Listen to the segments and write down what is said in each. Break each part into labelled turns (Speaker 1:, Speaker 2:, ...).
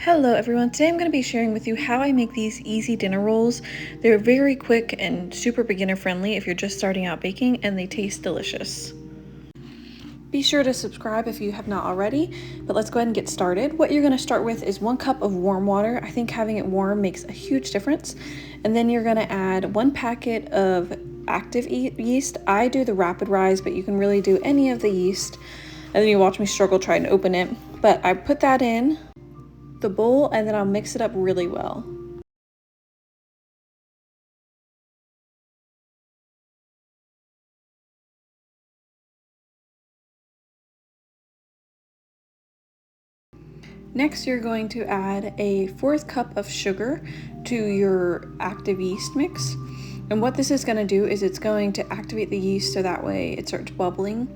Speaker 1: Hello everyone, today I'm going to be sharing with you how I make these easy dinner rolls. They're very quick and super beginner friendly if you're just starting out baking, and they taste delicious. Be sure to subscribe if you have not already, but let's go ahead and get started. What you're going to start with is 1 cup of warm water. I think having it warm makes a huge difference. And then you're going to add 1 packet of active yeast. I do the rapid rise, but you can really do any of the yeast. And then you watch me struggle trying to open it. But I put that in the bowl and then I'll mix it up really well. Next, you're going to add a 1/4 cup of sugar to your active yeast mix. And what this is going to do is it's going to activate the yeast so that way it starts bubbling.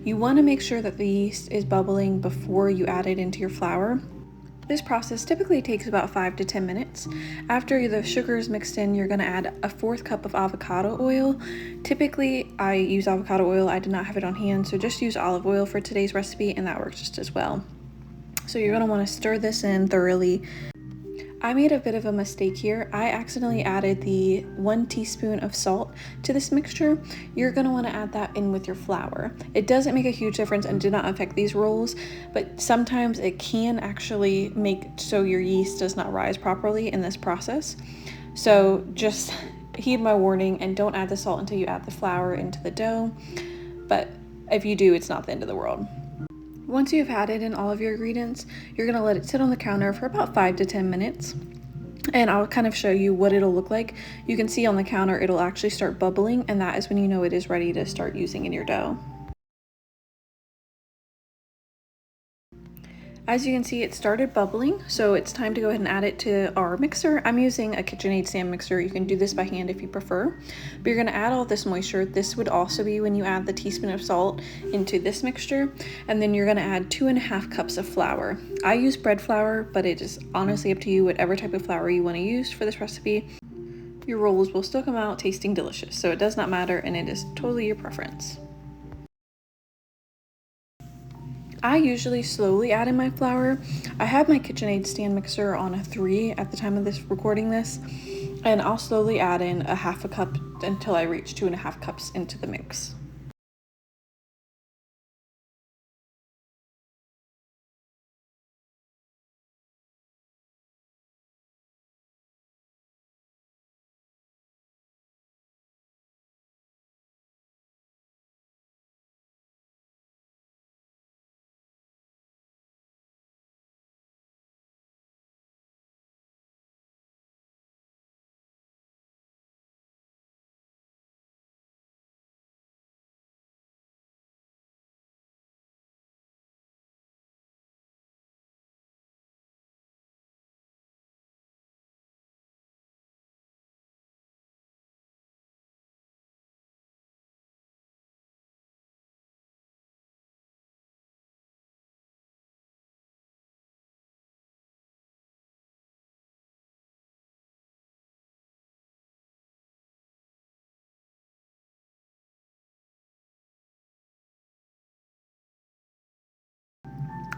Speaker 1: You want to make sure that the yeast is bubbling before you add it into your flour. This process typically takes about 5 to 10 minutes. After the sugar is mixed in, you're going to add a 1/4 cup of avocado oil. Typically, I use avocado oil. I did not have it on hand, so just use olive oil for today's recipe, and that works just as well. So you're going to want to stir this in thoroughly. I made a bit of a mistake here. I accidentally added the 1 teaspoon of salt to this mixture. You're going to want to add that in with your flour. It doesn't make a huge difference and did not affect these rolls, but sometimes it can actually make so your yeast does not rise properly in this process. So just heed my warning and don't add the salt until you add the flour into the dough. But if you do, it's not the end of the world. Once you've added in all of your ingredients, you're going to let it sit on the counter for about 5 to 10 minutes. And I'll kind of show you what it'll look like. You can see on the counter it'll actually start bubbling, and that is when you know it is ready to start using in your dough. As you can see, it started bubbling, so it's time to go ahead and add it to our mixer. I'm using a KitchenAid stand mixer. You can do this by hand if you prefer. But you're gonna add all this moisture. This would also be when you add the teaspoon of salt into this mixture. And then you're gonna add 2.5 cups of flour. I use bread flour, but it is honestly up to you, whatever type of flour you wanna use for this recipe. Your rolls will still come out tasting delicious, so it does not matter, and it is totally your preference. I usually slowly add in my flour. I have my KitchenAid stand mixer on a 3 at the time of this recording this, and I'll slowly add in a 1/2 cup until I reach 2.5 cups into the mix.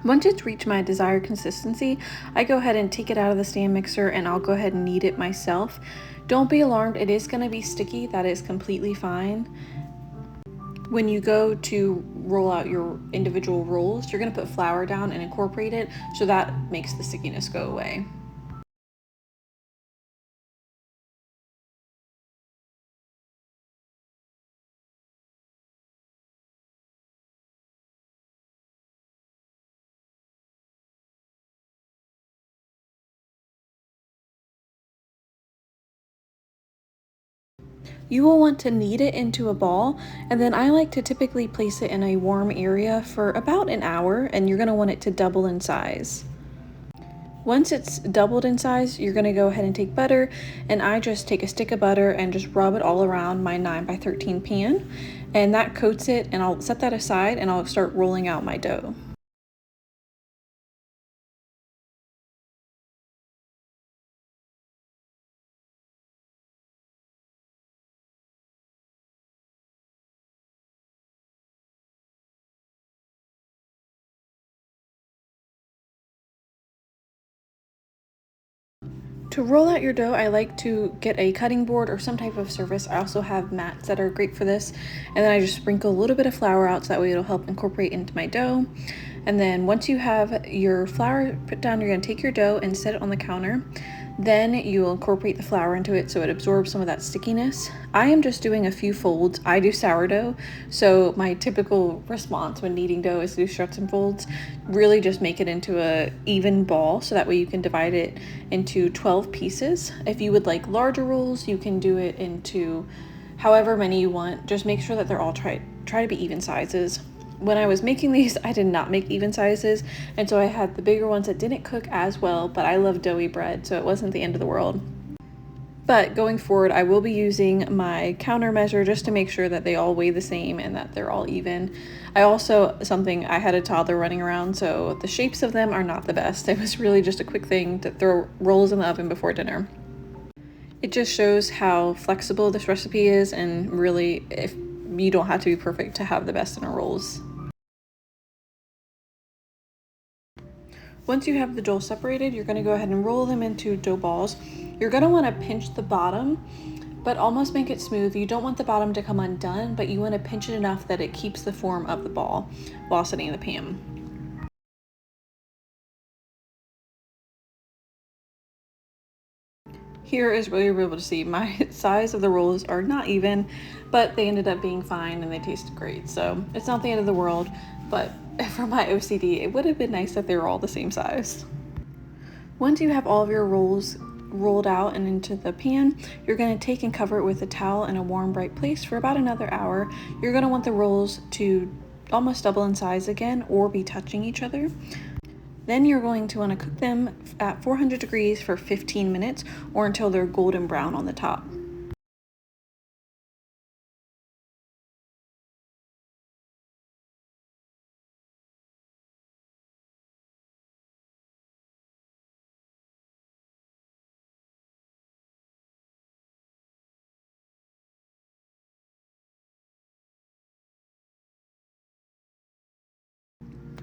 Speaker 1: Once it's reached my desired consistency, I go ahead and take it out of the stand mixer and I'll go ahead and knead it myself. Don't be alarmed, it is going to be sticky. That is completely fine. When you go to roll out your individual rolls, you're going to put flour down and incorporate it, so that makes the stickiness go away. You will want to knead it into a ball, and then I like to typically place it in a warm area for about an hour, and you're going to want it to double in size. Once it's doubled in size, you're going to go ahead and take butter, and I just take a stick of butter and just rub it all around my 9x13 pan, and that coats it, and I'll set that aside and I'll start rolling out my dough. To roll out your dough, I like to get a cutting board or some type of surface. I also have mats that are great for this. And then I just sprinkle a little bit of flour out so that way it'll help incorporate into my dough. And then once you have your flour put down, you're gonna take your dough and set it on the counter. Then you'll incorporate the flour into it so it absorbs some of that stickiness. I am just doing a few folds. I do sourdough, so my typical response when kneading dough is to do struts and folds. Really just make it into a even ball so that way you can divide it into 12 pieces. If you would like larger rolls, you can do it into however many you want. Just make sure that they're all try to be even sizes. When I was making these, I did not make even sizes, and so I had the bigger ones that didn't cook as well, but I love doughy bread, so it wasn't the end of the world. But going forward, I will be using my counter measure just to make sure that they all weigh the same and that they're all even. I had a toddler running around, so the shapes of them are not the best. It was really just a quick thing to throw rolls in the oven before dinner. It just shows how flexible this recipe is, and really, if you don't have to be perfect to have the best dinner rolls. Once you have the dough separated, you're going to go ahead and roll them into dough balls. You're going to want to pinch the bottom, but almost make it smooth. You don't want the bottom to come undone, but you want to pinch it enough that it keeps the form of the ball while sitting in the pan. Here is where you're able to see my size of the rolls are not even, but they ended up being fine and they tasted great. So it's not the end of the world, but for my OCD, it would have been nice if they were all the same size. Once you have all of your rolls rolled out and into the pan, you're going to take and cover it with a towel in a warm, bright place for about another hour. You're going to want the rolls to almost double in size again or be touching each other. Then you're going to want to cook them at 400 degrees for 15 minutes or until they're golden brown on the top.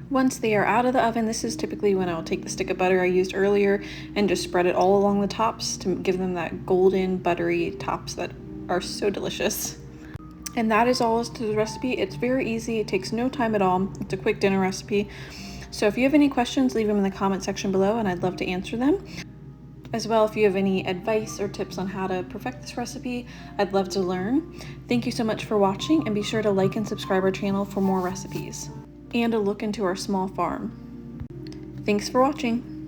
Speaker 1: Once they are out of the oven, this is typically when I'll take the stick of butter I used earlier and just spread it all along the tops to give them that golden buttery tops that are so delicious. And that is all to the recipe. It's very easy. It takes no time at all. It's a quick dinner recipe. So if you have any questions, leave them in the comment section below and I'd love to answer them. As well, if you have any advice or tips on how to perfect this recipe, I'd love to learn. Thank you so much for watching, and be sure to like and subscribe our channel for more recipes and a look into our small farm. Thanks for watching.